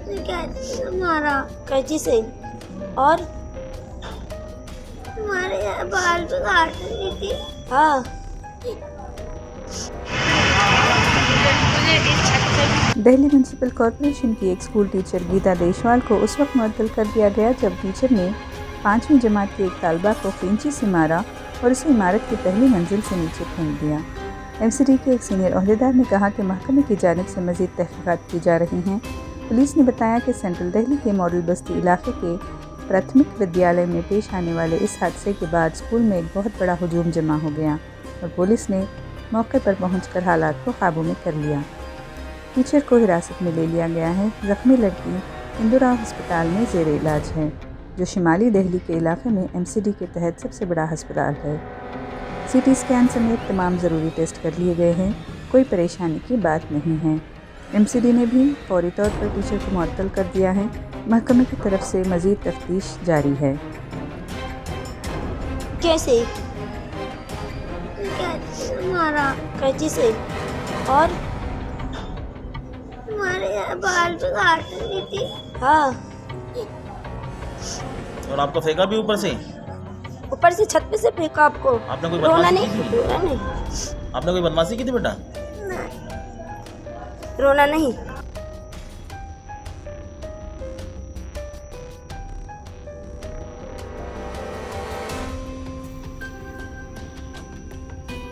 मारा कैंची से। और हमारे यहाँ बाल भी काट रही थी। हाँ, दिल्ली म्यूनसिपल कॉरपोरेशन की एक स्कूल टीचर गीता देशवाल को उस वक्त मुअत्तल कर दिया गया जब टीचर ने 5वीं जमात की एक तालबा को कैंची से मारा और उसे इमारत की पहली मंजिल से नीचे फेंक दिया। एमसीडी के एक सीनियर ओहदेदार ने कहा कि महकमे की जानिब से मज़ीद तहक़ीक़ात की जा रही हैं। पुलिस ने बताया कि सेंट्रल दिल्ली के मॉडल बस्ती इलाके के प्राथमिक विद्यालय में पेश आने वाले इस हादसे के बाद स्कूल में एक बहुत बड़ा हुजूम जमा हो गया और पुलिस ने मौके पर पहुंचकर हालात को काबू में कर लिया। टीचर को हिरासत में ले लिया गया है। ज़ख्मी लड़की इंदिरा अस्पताल में ज़ेर इलाज है, जो शिमाली दिल्ली के इलाके में एमसीडी के तहत सबसे बड़ा अस्पताल है। सीटी स्कैन समेत तमाम ज़रूरी टेस्ट कर लिए गए हैं। कोई परेशानी की बात नहीं है। एमसीडी ने भी फौरी तौर पर टीचर को मुअत्तल कर दिया है। महकमे की तरफ से मज़ीद तफ्तीश जारी है। कैसे? मारा कैंची से। और हमारे यहाँ बाल भी काट रही थी। हाँ, और आपको फेंका भी ऊपर से? ऊपर से छत पे से फेंका आपको। आपने कोई रोना बदमाशी नहीं, की थी? रोना नहीं, आपने कोई बदमाशी की थी बेटा? रोना नहीं।